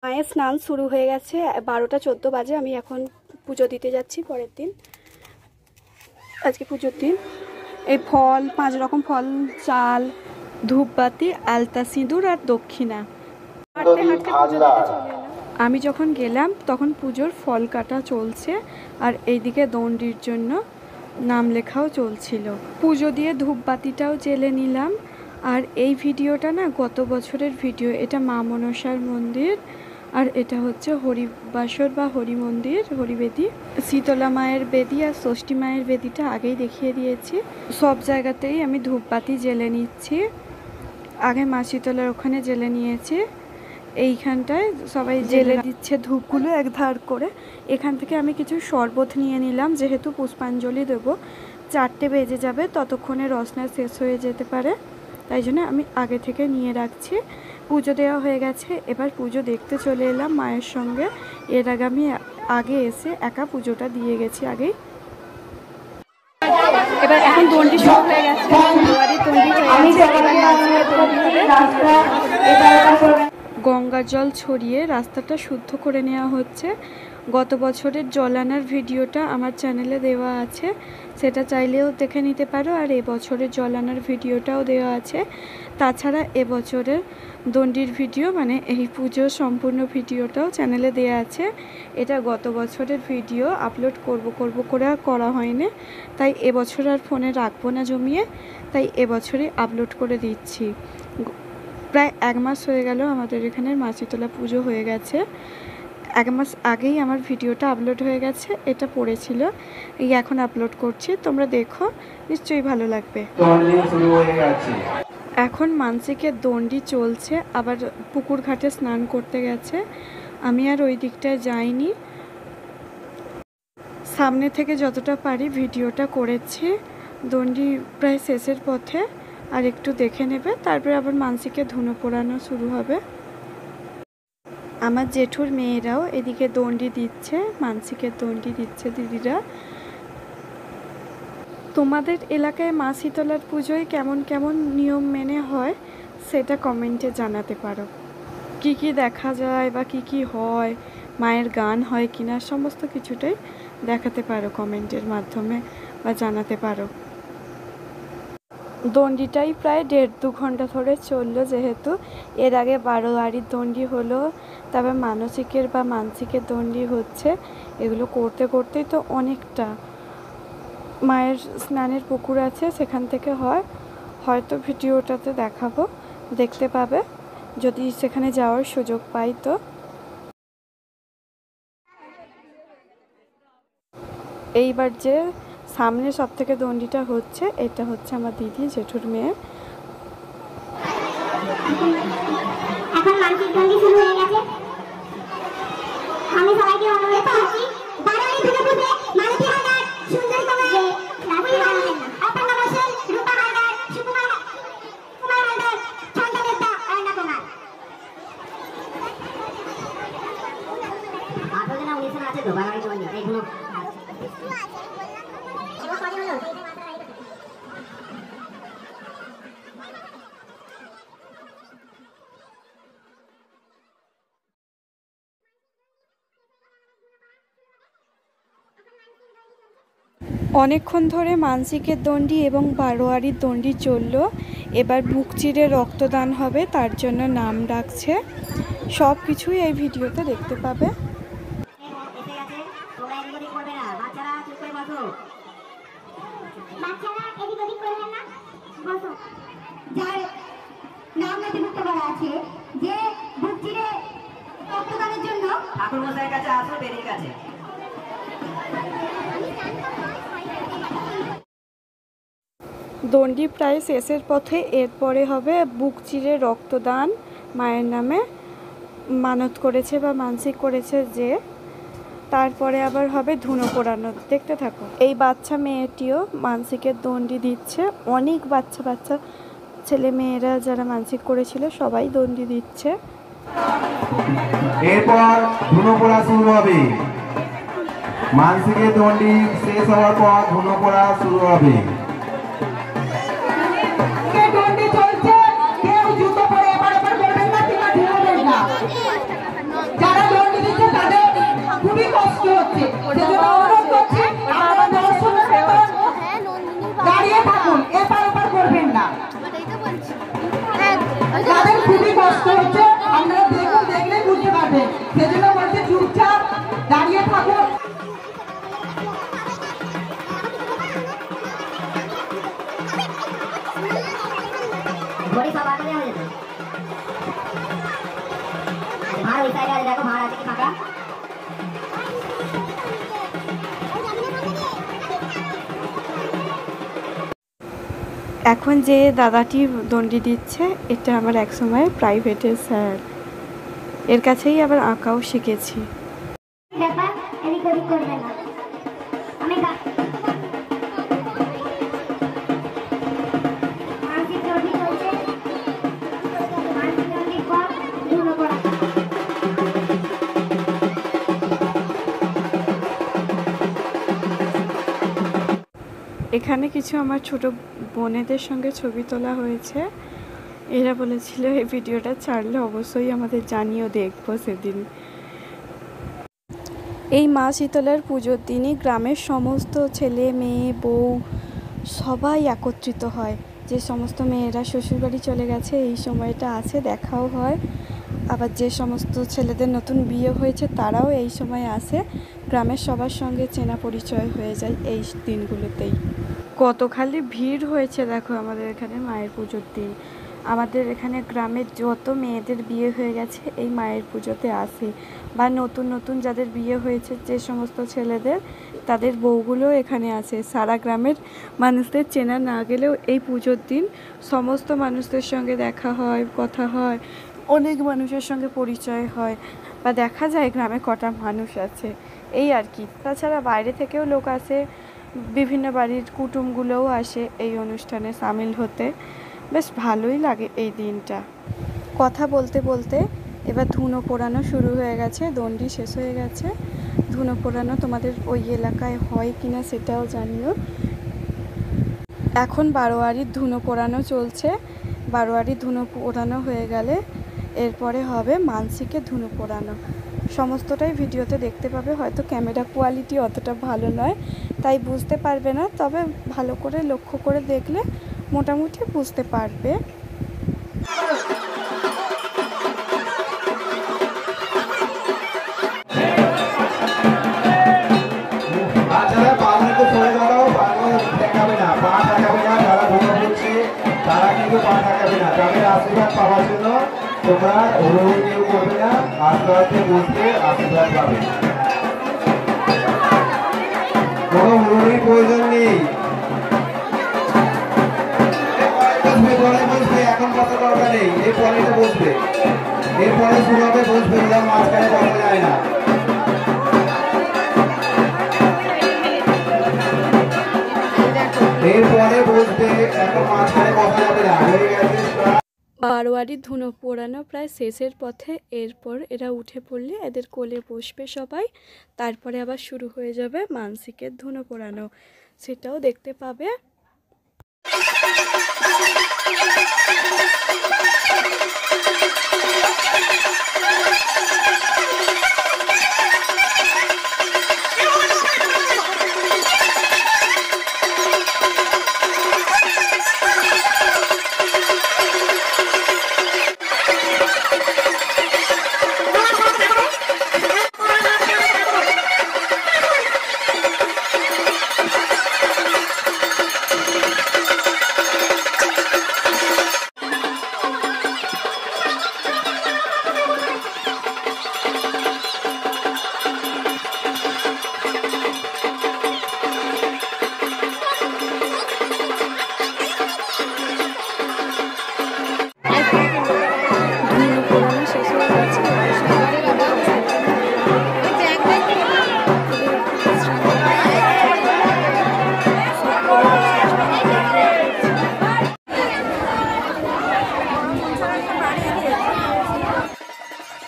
মায়ের স্নান শুরু হয়ে গেছে, 12টা 14 বাজে। আমি এখন পুজো দিতে যাচ্ছি পরের দিন, আজকে পুজোর দিন। এই ফল, 5 রকম ফল, চাল, ধূপবাতি, আলতা, সিঁদুর আর দক্ষিণা। হাঁটতে হাঁটতে পুজো দিতে চলে এলাম। আমি যখন গেলাম তখন পুজোর ফল কাটা চলছে, আর এইদিকে দণ্ডির জন্য নাম লেখাও চলছিল। পুজো দিয়ে ধূপবাতিটাও জ্বেলে নিলাম। আর এই ভিডিওটা না গত বছরের ভিডিও। এটা মা মনসার মন্দির, আর এটা হচ্ছে হরিবাসর বা হরি মন্দির, হরিবেদী। শীতলা মায়ের বেদি আর ষষ্ঠী মায়ের বেদিটা আগেই দেখিয়ে দিয়েছি। সব জায়গাতেই আমি ধূপবাতি জ্বেলে নিচ্ছি। আগে মা শীতলার ওখানে জ্বেলে নিয়েছি, এইখানটায় সবাই জ্বেলে দিচ্ছে ধূপগুলো এক ধার করে। এখান থেকে আমি কিছু শরবত নিয়ে নিলাম, যেহেতু পুষ্পাঞ্জলি দেবো। 4টে বেজে যাবে, ততক্ষণে রসনা শেষ হয়ে যেতে পারে, তাই জন্য আমি আগে থেকে নিয়ে রাখছি। পুজো দেওয়া হয়ে গেছে, এবার পুজো দেখতে চলে এলাম মায়ের সঙ্গে। এর আগে আমি আগে এসে একা পুজোটা দিয়ে গেছি আগেই। এবার এখন দণ্ডি শুরু হয়ে গেছে, গঙ্গার জল ছড়িয়ে রাস্তাটা শুদ্ধ করে নেওয়া হচ্ছে। গত বছরের জল আনার ভিডিওটা আমার চ্যানেলে দেওয়া আছে, সেটা চাইলেও দেখে নিতে পারো। আর এবছরের জল আনার ভিডিওটাও দেওয়া আছে। তাছাড়া এবছরের দণ্ডির ভিডিও, মানে এই পুজোর সম্পূর্ণ ভিডিওটাও চ্যানেলে দেওয়া আছে। এটা গত বছরের ভিডিও, আপলোড করব করে আর করা হয়নি, তাই এবছর আর ফোনে রাখবো না জমিয়ে, তাই এবছরই আপলোড করে দিচ্ছি। প্রায় 1 মাস হয়ে গেল আমাদের এখানের মা শীতলা পুজো হয়ে গেছে। 1 মাস আগেই আমার ভিডিওটা আপলোড হয়ে গেছে, এটা পড়েছিল, এই এখন আপলোড করছি। তোমরা দেখো, নিশ্চয়ই ভালো লাগবে। এখন মানসিকের দণ্ডি চলছে, আবার পুকুর ঘাটে স্নান করতে গেছে। আমি আর ওই দিকটায় যাইনি, সামনে থেকে যতটা পারি ভিডিওটা করেছি। দণ্ডি প্রায় শেষের পথে, আর একটু দেখে নেবে, তারপরে আবার মানসিকে ধুনো পোড়ানো শুরু হবে। আমার জেঠুর মেয়েরাও এদিকে দণ্ডি দিচ্ছে, মানসিকের দণ্ডি দিচ্ছে দিদিরা। তোমাদের এলাকায় মা শীতলার পুজোয় কেমন কেমন নিয়ম মেনে হয় সেটা কমেন্টে জানাতে পারো। কি কি দেখা যায় বা কি কি হয়, মায়ের গান হয় কিনা, সমস্ত কিছুটাই দেখাতে পারো কমেন্টের মাধ্যমে বা জানাতে পারো। দণ্ডিটাই প্রায় 1.5-2 ঘন্টা ধরে চললো, যেহেতু এর আগে বারোয়ারির দণ্ডি হলো, তারপর মানসিকের বা মানসিকের দণ্ডি হচ্ছে। এগুলো করতে করতেই তো অনেকটা। মায়ের স্নানের পুকুর আছে, সেখান থেকে হয়, হয়তো ভিডিওটাতে দেখাবো, দেখতে পাবে যদি সেখানে যাওয়ার সুযোগ পাই। তো এইবার যে সামনে সব থেকে দণ্ডিটা হচ্ছে, এটা হচ্ছে আমার দিদি জেঠুর মেয়ে। এখন মানসিক দণ্ডি শুরু হয়ে গেছে। আমি সবাইকে অনুরোধ করছি, বারোয়ারি পুজো পুজো মালতী হালদার, সুন্দর কুমার, অপর্ণা বসেন, রূপা হালদার, সুকুমার হালদার, ছন্দা দেবতা, অর্ণা কুমার। আপনাদের না অনুষ্ঠান আছে তো বারোয়ারি দণ্ডি, এইগুলো অনেকক্ষণ ধরে মানসিকের দণ্ডি এবং বারোয়ারির দণ্ডি চলল। এবার বুক চিরে রক্তদান হবে, তার জন্য নাম ডাকছে। সব কিছুই এই ভিডিওতে দেখতে পাবে। দণ্ডি প্রায় শেষের পথে, এরপরে হবে বুক চিরে রক্তদান। মায়ের নামে মানত করেছে বা মানসিক করেছে যে, তারপরে আবার হবে ধুনো পোড়ানো। দেখতে থাকো। এই বাচ্চা মেয়েটিও মানসিকের দণ্ডি দিচ্ছে। অনেক বাচ্চা বাচ্চা ছেলে মেয়েরা যারা মানসিক করেছিল সবাই দণ্ডি দিচ্ছে। এরপর ধুনো পোড়া শুরু হবে। মানসিকের দণ্ডি শেষ হওয়ার পর ধুনো পোড়া শুরু হবে। হবে, সেজন্য বলছে চুপচাপ দাঁড়িয়ে থাকুন। ঘড়ি সব আটকে হয়ে যেত। ভাড় ওই সাইডে আছে, দেখো ভাড় আছে কি ফাঁকা। এখন যে দাদাটি দণ্ডি দিচ্ছে এটা আমার একসময় প্রাইভেটের স্যার, এর কাছেই আবার আঁকাও শিখেছি। ব্যাপার এদিক ওদিক করবে না। আমি মানসিক চর্বি চলছে, মানসিক চর্বি কম, ধুলো পড়া। এখানে কিছু আমার ছোট বোনেদের সঙ্গে ছবি তোলা হয়েছে। এরা বলেছিল এই ভিডিওটা ছাড়লে অবশ্যই আমাদের জানিও, দেখবো সেদিন। এই মা শীতলার পুজোর দিনই গ্রামের সমস্ত ছেলে মেয়ে বউ সবাই একত্রিত হয়। যে সমস্ত মেয়েরা শ্বশুরবাড়ি চলে গেছে এই সময়টা আছে, দেখাও হয়। আবার যে সমস্ত ছেলেদের নতুন বিয়ে হয়েছে তারাও এই সময় আসে। গ্রামের সবার সঙ্গে চেনা পরিচয় হয়ে যায় এই দিনগুলোতেই। কত খালি ভিড় হয়েছে দেখো আমাদের এখানে মায়ের পুজোর দিন। আমাদের এখানে গ্রামের যত মেয়েদের বিয়ে হয়ে গেছে এই মায়ের পুজোতে আসে, বা নতুন নতুন যাদের বিয়ে হয়েছে যে সমস্ত ছেলেদের, তাদের বউগুলো এখানে আসে। সারা গ্রামের মানুষদের চেনা না গেলেও এই পুজোর দিন সমস্ত মানুষদের সঙ্গে দেখা হয়, কথা হয়, অনেক মানুষের সঙ্গে পরিচয় হয়, বা দেখা যায় গ্রামে কটা মানুষ আছে, এই আর কি। তাছাড়া বাইরে থেকেও লোক আসে, বিভিন্ন বাড়ির কুটুমগুলোও আসে এই অনুষ্ঠানে সামিল হতে। বেশ ভালোই লাগে এই দিনটা। কথা বলতে বলতে এবার ধুনো পোড়ানো শুরু হয়ে গেছে, দণ্ডি শেষ হয়ে গেছে। ধুনো পোড়ানো তোমাদের ওই এলাকায় হয় কিনা সেটাও জানিও। এখন বারোয়ারির ধুনো পোড়ানো চলছে। বারোয়ারির ধুনো পোড়ানো হয়ে গেলে এরপরে হবে মানসিকে ধুনো পোড়ানো। সমস্তটাই ভিডিওতে দেখতে পাবে, হয়তো ক্যামেরা কোয়ালিটি অতটা ভালো নয় তাই বুঝতে পারবে না, তবে ভালো করে লক্ষ্য করে দেখলে মোটামুটি বুঝতে পারবে। বাচ্চারা পা কিন্তু সরে দাঁড়াও, পাগুলো ঠেকাবে না, পা ঠেকাবে না। যারা ধুনো বলছে তারা কিন্তু পা ঠেকাবে না। তাদের আশীর্বাদ পাওয়ার জন্য তোমরা হুড়োহুড়ি কেউ করবে না, আস্তে আস্তে বসবে, আশীর্বাদ পাবে। কোনো হুড়োহুড়ির প্রয়োজন নেই। বসবে, পরে বসবে, এখন কথা দরকার নেই। এই পরেটা বসবে, এরপরে শুরু হবে, বসবে, ওরা মাঝখানে বসা যায় না। এরপরে বসবে, এখন মাঝখানে বসা যাবে না। হয়ে গেছে। বারোয়ারির ধুনো পোড়ানো প্রায় শেষের পথে। এরপর এরা উঠে পড়লে এদের কোলে বসবে সবাই, তারপরে আবার শুরু হয়ে যাবে মানসিকের ধুনো পোড়ানো, সেটাও দেখতে পাবে। ধুনো পোড়ানো শেষ হয়ে গেছে।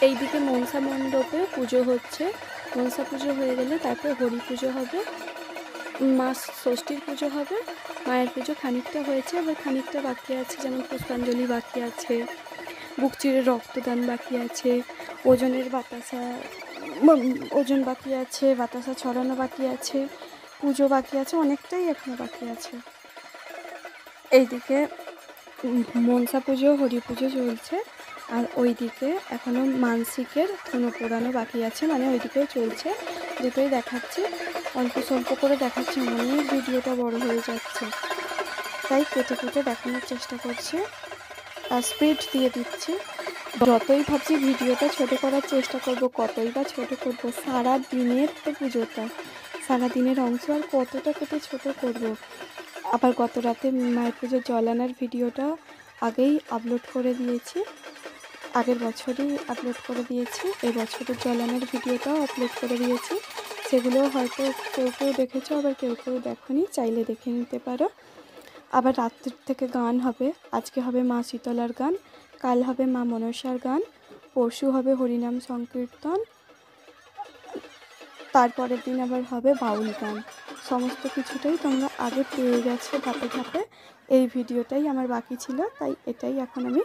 এইদিকে মনসা মণ্ডপে পুজো হচ্ছে। মনসা পুজো হয়ে গেলে তারপর হরি পুজো হবে, মা ষষ্ঠীর পুজো হবে। মায়ের পুজো খানিকটা হয়েছে, আবার খানিকটা বাকি আছে, যেমন পুষ্পাঞ্জলি বাকি আছে, বুক চিরে রক্তদান বাকি আছে, ওজনের বাতাসা ওজন বাকি আছে, বাতাসা ছড়ানো বাকি আছে, পুজো বাকি আছে, অনেকটাই এখনো বাকি আছে। এইদিকে মনসা পুজো হরি পুজো চলছে, আর ওইদিকে এখনও মানসিকের ধুনো পোড়ানো বাকি আছে, মানে ওইদিকেও চলছে। দুটোই দেখাচ্ছি, অল্প স্বল্প করে দেখাচ্ছি, অনেক ভিডিওটা বড় হয়ে যাচ্ছে, তাই কেটে কেটে দেখানোর চেষ্টা করছি আর স্পিড দিয়ে দিচ্ছি। যতই ভাবছি ভিডিওটা ছোট করার চেষ্টা করব, কতই বা ছোট করব, সারা দিনের তো পুজোটা, সারা দিনের অংশ আর কতটা কেটে ছোট করব। আবার গত রাতে মায়ের পুজোর জল আনার ভিডিওটা আগেই আপলোড করে দিয়েছি, আগের বছরই আপলোড করে দিয়েছি, এই বছরের জল আনার ভিডিওটাও আপলোড করে দিয়েছি। সেগুলো হয়তো কেউ কেউ দেখেছো, আবার কেউ কেউ দেখোনি, চাইলে দেখে নিতে পারো। আবার রাত্রির থেকে গান হবে, আজকে হবে মা শীতলার গান, কাল হবে মা মনসার গান, পরশু হবে হরিনাম সংকীর্তন, তারপরের দিন আবার হবে বাউল গান। সমস্ত কিছুটাই তোমরা আগে পেয়ে গেছো ধাপে ধাপে। এই ভিডিওটাই আমার বাকি ছিল, তাই এটাই এখন আমি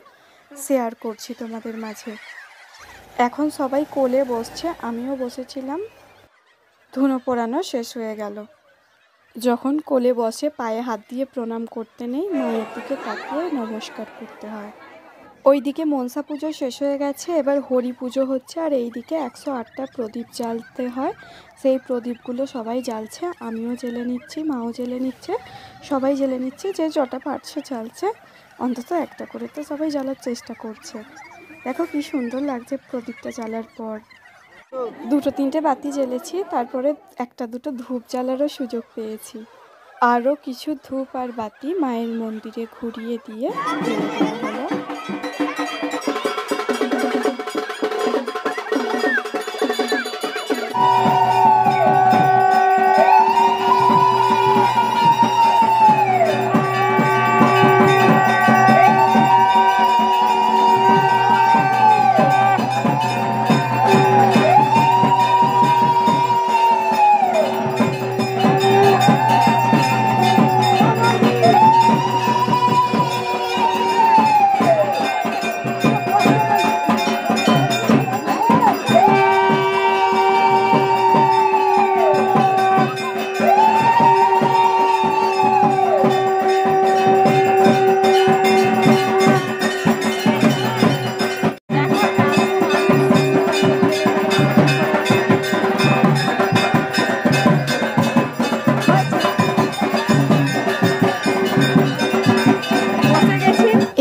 শেয়ার করছি তোমাদের মাঝে। এখন সবাই কোলে বসছে, আমিও বসেছিলাম। ধুনো পোড়ানো শেষ হয়ে গেল। যখন কোলে বসে পায়ে হাত দিয়ে প্রণাম করতে নেই, মায়ের দিকে তাকিয়ে নমস্কার করতে হয়। ওইদিকে মনসা পুজো শেষ হয়ে গেছে, এবার হরি পুজো হচ্ছে। আর এইদিকে 108টা প্রদীপ জ্বালতে হয়, সেই প্রদীপগুলো সবাই জ্বালছে, আমিও জ্বেলে নিচ্ছি, মাও জ্বেলে নিচ্ছে, সবাই জ্বেলে নিচ্ছে, যে যটা পারছে জ্বালছে, অন্তত একটা করে তো সবাই জ্বালার চেষ্টা করছে। দেখো কি সুন্দর লাগছে প্রদীপটা জ্বালার পর। দুটো তিনটে বাতি জ্বেলেছি, তারপরে একটা দুটো ধূপ জ্বালারও সুযোগ পেয়েছি। আরও কিছু ধূপ আর বাতি মায়ের মন্দিরে ঘুরিয়ে দিয়ে জ্বেলে দেওয়া হলো।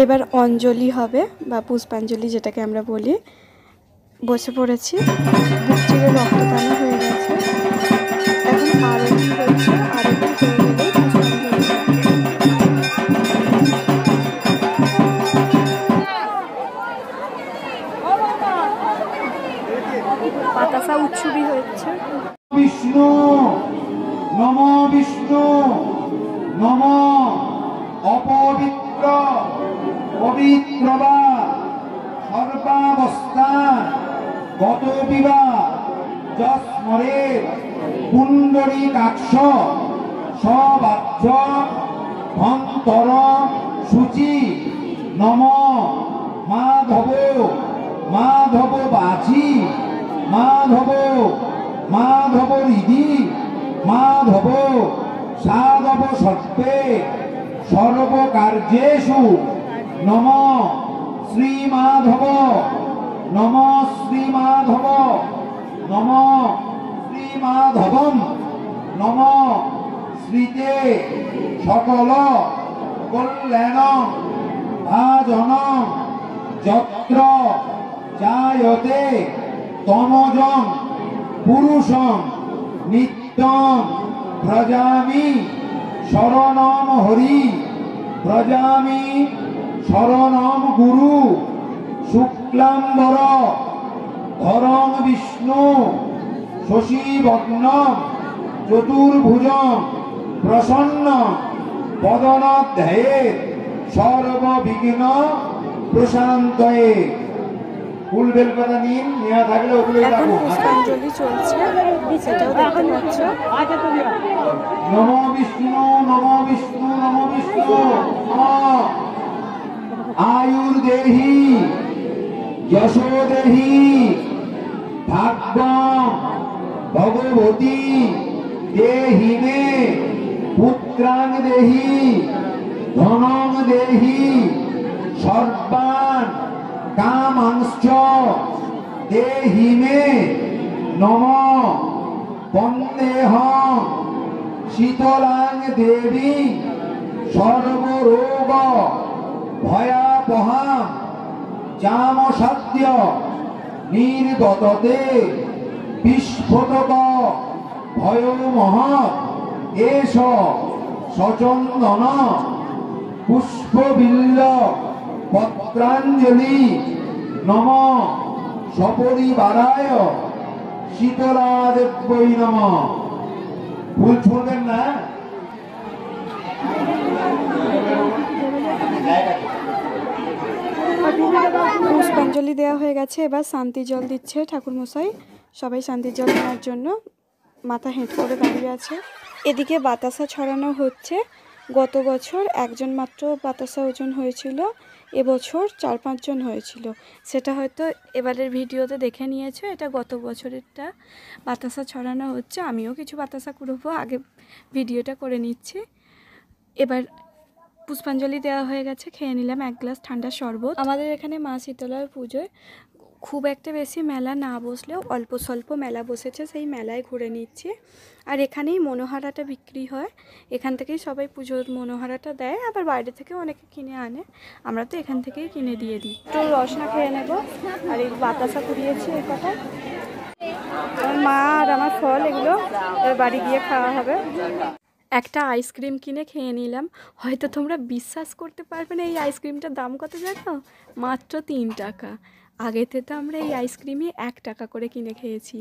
এবার অঞ্জলি হবে বা পুষ্পাঞ্জলি যেটাকে আমরা বলি। বসে পড়েছি, বুক চিরে রক্তদান হয়ে গেছে, এখন আরতি হচ্ছে, আরতি হয়ে গেলেই পুষ্পাঞ্জলি হবে। বাতাসা উৎসবই হচ্ছে। বিষ্ণু নম, বিষ্ণু নম, অপবিত্র পবিত্র বা সর্বাবস্থা গত বিবা যস্মরে পুণ্ডরীকাক্ষ সবাহ্য অন্তর সূচি নম মাধব, মাধব বাচি, মাধব, মাধব হৃদি, মাধব সাধব সর্বে সর্বকার্যেষু নম শ্রীমাধব, নম শ্রীমাধব, নম শ্রীমাধবম, নম শ্রীতে সকল কল্যাণ ভাজন যত্র জায়তে তমজং পুরুষং নিত্যং ব্রজামি শরণম হরি, ব্রজামি শরণম গুরু, শুক্লাম্বর ধরং বিষ্ণু, শশীবর্ণম চতুর্ভুজং প্রসন্ন বদনাধ্যায়ে সর্ববিঘ্ন প্রশান্তয়ে। ফুল বেলপাতা নিন, নেওয়া থাকলে ওগুলো এখন রাখুন। পুষ্পাঞ্জলি চলছে, সেটাও দেখতে পাচ্ছ। নম বিষ্ণু, নম বিষ্ণু, নম বিষ্ণু, আয়ুর্দেহি যশোদেহি ভাগ্যম ভগবতী দেহি মে, পুত্রাং দেহি ধনং দেহি সর্বান কামাংশ্চ দেহি মে নম বন্দেহং শীতলাং দেবী সর্বরোগ ভয়াবহাং জামসাদ্য নির্গততে বিস্ফোটক ভয়মহৎ এষ সচন্দন পুষ্পবিল্ল পত্রাঞ্জলি নম সপরিবারায় শীতলা দেব্যই নম। ভুল ছুঁড়বেন না। পুষ্পাঞ্জলি দেওয়া হয়ে গেছে, এবার শান্তি জল দিচ্ছে ঠাকুরমশাই। সবাই শান্তি জল নেওয়ার জন্য মাথা হেঁট করে দাঁড়িয়ে আছে। এদিকে বাতাসা ছড়ানো হচ্ছে। গত বছর একজন মাত্র বাতাসা ওজন হয়েছিল, এবছর 4-5 জন হয়েছিল। সেটা হয়তো এবারের ভিডিওতে দেখে নিয়েছো। এটা গত বছরেরটা। বাতাসা ছড়ানো হচ্ছে, আমিও কিছু বাতাসা কুড়বো, আগে ভিডিওটা করে নিচ্ছি। এবার পুষ্পাঞ্জলি দেওয়া হয়ে গেছে, খেয়ে নিলাম 1 গ্লাস ঠান্ডা শরবত। আমাদের এখানে মা শীতলার পুজোয় খুব একটা বেশি মেলা না বসলেও অল্প স্বল্প মেলা বসেছে, সেই মেলায় ঘুরে নিচ্ছি। আর এখানেই মনোহারাটা বিক্রি হয়, এখান থেকেই সবাই পুজোর মনোহারাটা দেয়, আবার বাইরে থেকে অনেকে কিনে আনে, আমরা তো এখান থেকেই কিনে দিয়ে দিই। তো রসনা খেয়ে নেব, আর এই বাতাসা কুড়িয়েছি এই কথা। আমার মা আর আমার ফল এগুলো বাড়ি গিয়ে খাওয়া হবে। একটা আইসক্রিম কিনে খেয়ে নিলাম। হয়তো তোমরা বিশ্বাস করতে পারবে না, এই আইসক্রিমটার দাম কত জানো? মাত্র 3 টাকা। আগেতে তো আমরা এই আইসক্রিমই 1 টাকা করে কিনে খেয়েছি।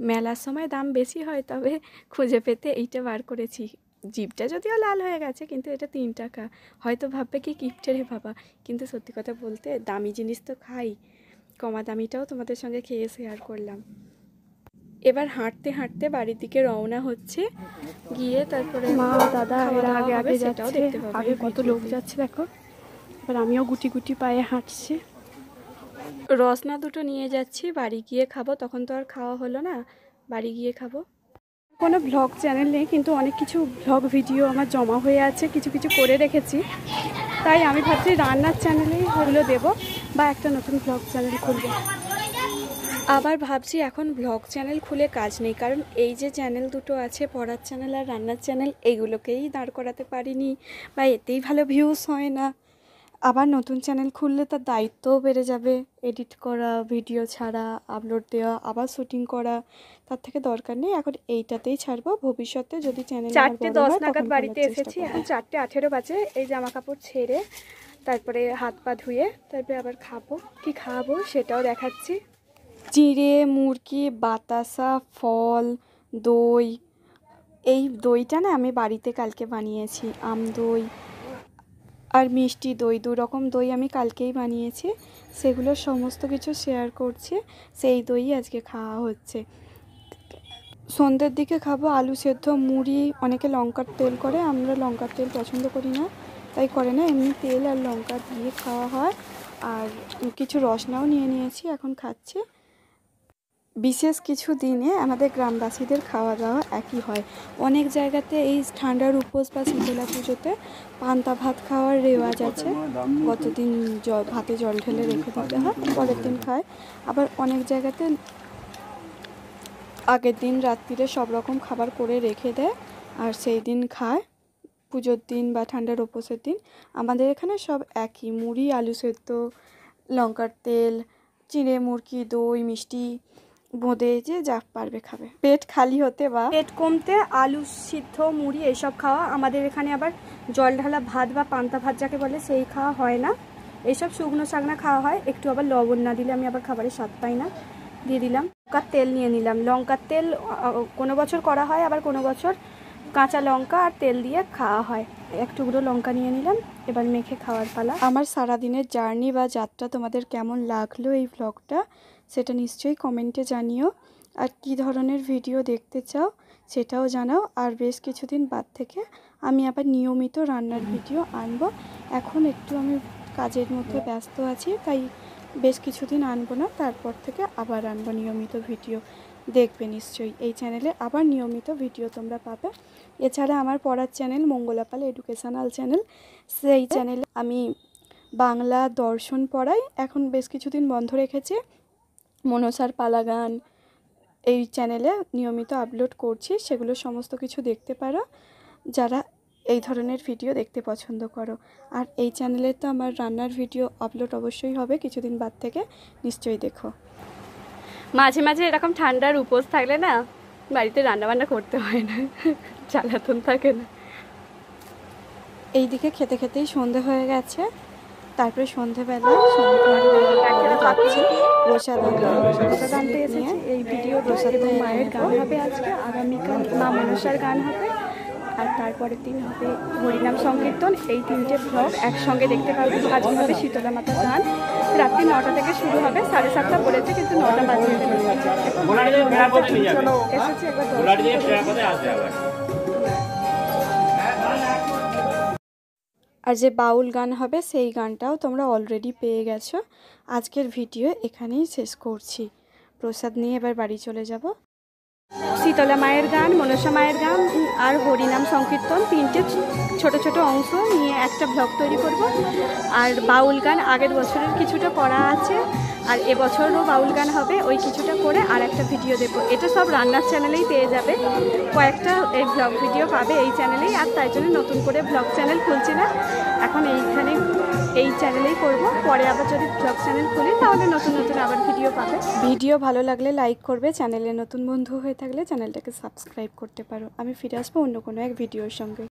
মেলার সময় দাম বেশি হয়, তবে খুঁজে পেতে এইটা বার করেছি। জিভটা যদিও লাল হয়ে গেছে, কিন্তু এটা 3 টাকা। হয়তো ভাববে কি কিপটে রে বাবা, কিন্তু সত্যি কথা বলতে দামি জিনিস তো খাই, কমা দামিটাও তোমাদের সঙ্গে খেয়ে শেয়ার করলাম। এবার হাঁটতে হাঁটতে বাড়ির দিকে রওনা হচ্ছে, গিয়ে তারপরে মা দাদা এরা আগে আগে যাচ্ছে, আগে কত লোক যাচ্ছে দেখো। এবার আমিও গুটি গুটি পায়ে হাঁটছি। রসনা দুটো নিয়ে যাচ্ছি, বাড়ি গিয়ে খাবো। তখন তো আর খাওয়া হলো না, বাড়ি গিয়ে খাবো। কোনো ব্লগ চ্যানেল নেই, কিন্তু অনেক কিছু ব্লগ ভিডিও আমার জমা হয়ে আছে, কিছু কিছু করে রেখেছি। তাই আমি ভাবছি রান্নার চ্যানেলেই ওগুলো দেবো, বা একটা নতুন ব্লগ চ্যানেল খুলবো। আবার ভাবছি এখন ব্লগ চ্যানেল খুলে কাজ নেই, কারণ এই যে চ্যানেল দুটো আছে, পড়ার চ্যানেল আর রান্নার চ্যানেল, এইগুলোকেই দাঁড় করাতে পারিনি, বা এতেই ভালো ভিউজ হয় না। আবার নতুন চ্যানেল খুললে তার দায়িত্বও বেড়ে যাবে, এডিট করা, ভিডিও ছাড়া, আপলোড দেওয়া, আবার শুটিং করা। তার থেকে দরকার নেই, এখন এইটাতেই ছাড়বো। ভবিষ্যতে যদি চ্যানেল 4:10 নাগাদ বাড়িতে এসেছি, এখন 4:18 বাজে। এই জামা কাপড় ছেড়ে তারপরে হাত পা ধুয়ে তারপরে আবার খাবো। কি খাবো সেটাও দেখাচ্ছি। চিঁড়ে, মুরগি, বাতাসা, ফল, দই। এই দইটা না আমি বাড়িতে কালকে বানিয়েছি, আম দই আর মিষ্টি দই, 2 রকম দই আমি কালকেই বানিয়েছি। সেগুলো সমস্ত কিছু শেয়ার করছি। সেই দই আজকে খাওয়া হচ্ছে। সন্ধ্যের দিকে খাবো আলু সেদ্ধ, মুড়ি। অনেকে লঙ্কার তেল করে, আমরা লঙ্কার তেল পছন্দ করি না, তাই করে না, এমনি তেল আর লঙ্কা দিয়ে খাওয়া হয়। আর কিছু রসনাও নিয়ে নিয়েছি, এখন খাচ্ছি। বিশেষ কিছু দিনে আমাদের গ্রামবাসীদের খাওয়া দাওয়া একই হয়। অনেক জায়গাতে এই ঠান্ডার উপোস বা শীতলা পুজোতে পান্তা ভাত খাওয়ার রেওয়াজ আছে। গতদিন ভাতে জল ঢেলে রেখে দিতে হয়, পরের দিন খায়। আবার অনেক জায়গাতে আগের দিন রাত্রিরে সব রকম খাবার করে রেখে দেয়, আর সেই দিন খায় পুজোর দিন বা ঠান্ডার উপোসের দিন। আমাদের এখানে সব একই, মুড়ি, আলু সেদ্ধ, লঙ্কার তেল, চিঁড়ে, মুরগি, দই, মিষ্টি, বোঁদে, যে যা পারবে খাবে। পেট খালি হতে বা পেট কমতে আলু সিদ্ধ, মুড়ি এইসব খাওয়া। আমাদের এখানে আবার জল ঢালা ভাত বা পান্তা ভাত যাকে বলে সেই খাওয়া হয় না। এইসব শুকনো শাকনা খাওয়া হয়। একটু আবার লবণ না দিলে আমি আবার খাবারের স্বাদ পাই না। দিয়ে দিলাম লঙ্কার তেল, নিয়ে নিলাম লঙ্কার তেল। কোনো বছর করা হয়, আবার কোনো বছর কাঁচা লঙ্কা আর তেল দিয়ে খাওয়া হয়। এক টুকরো লঙ্কা নিয়ে নিলাম, এবার মেখে খাওয়ার পালা। আমার সারাদিনের জার্নি বা যাত্রা তোমাদের কেমন লাগলো এই ব্লগটা, সেটা নিশ্চয়ই কমেন্টে জানিও। আর কি ধরনের ভিডিও দেখতে চাও সেটাও জানাও। আর বেশ কিছুদিন বাদ থেকে আমি আবার নিয়মিত রান্নার ভিডিও আনবো। এখন একটু আমি কাজের মধ্যে ব্যস্ত আছি, তাই বেশ কিছুদিন আনবো না, তারপর থেকে আবার আনবো নিয়মিত ভিডিও। দেখবে নিশ্চয়ই এই চ্যানেলে আবার নিয়মিত ভিডিও তোমরা পাবে। এছাড়া আমার পড়ার চ্যানেল মঙ্গলাপাল এডুকেশনাল চ্যানেল, সেই চ্যানেলে আমি বাংলা দর্শন পড়াই, এখন বেশ কিছুদিন বন্ধ রেখেছে। মনসার পালা গান এই চ্যানেলে নিয়মিত আপলোড করছি, সেগুলো সমস্ত কিছু দেখতে পারো যারা এই ধরনের ভিডিও দেখতে পছন্দ করো। আর এই চ্যানেলে তো আমার রান্নার ভিডিও আপলোড অবশ্যই হবে কিছুদিন বাদ থেকে, নিশ্চয়ই দেখো। মাঝে মাঝে এরকম ঠান্ডার উপোস থাকলে না বাড়িতে রান্নাবান্না করতে হয় না, জ্বালাতন থাকে না। এইদিকে খেতে খেতেই সন্ধে হয়ে গেছে। তারপরে সন্ধেবেলা প্রসাদ আনতে এসেছি। এই ভিডিও প্রসাদ এবং মায়ের গান হবে আজকে, আগামীকাল মা মনসার গান হবে, আর তারপরের দিন হবে হরিনাম সংকীর্তন। এই 3টে ব্লগ একসঙ্গে দেখতে পাবেন। আজকে হবে শীতলা মাতার গান, রাত্রি 9টা থেকে শুরু হবে, 7:30 বলেছে কিন্তু 9টা বাজে এসেছে। আর যে বাউল গান হবে সেই গানটাও তোমরা অলরেডি পেয়ে গেছো। আজকের ভিডিও এখানেই শেষ করছি। প্রসাদ নিয়ে এবার বাড়ি চলে যাব। শীতলা মায়ের গান, মনসা মায়ের গান আর হরিনাম সংকীর্তন 3টে ছোট ছোট অংশ নিয়ে একটা ব্লগ তৈরি করব। আর বাউল গান আগের বছরের কিছুটা করা আছে, আর এবছরও বাউল গান হবে, ওই কিছুটা করে আর একটা ভিডিও দেবো। এটা সব রান্নার চ্যানেলেই পেয়ে যাবে, কয়েকটা এই ব্লগ ভিডিও পাবে এই চ্যানেলেই। আর তাই জন্য নতুন করে ব্লগ চ্যানেল খুলছি না, এখন এই চ্যানেলেই করব। পরে আবার যদি ব্লগ চ্যানেল খুলি তাহলে নতুন নতুন আবার ভিডিও পাবে। ভিডিও ভালো লাগলে লাইক করবে, চ্যানেলে নতুন বন্ধু হয়ে থাকলে চ্যানেলটাকে সাবস্ক্রাইব করতে পারো। আমি ফিরে আসবো অন্য কোনো এক ভিডিওর সঙ্গে।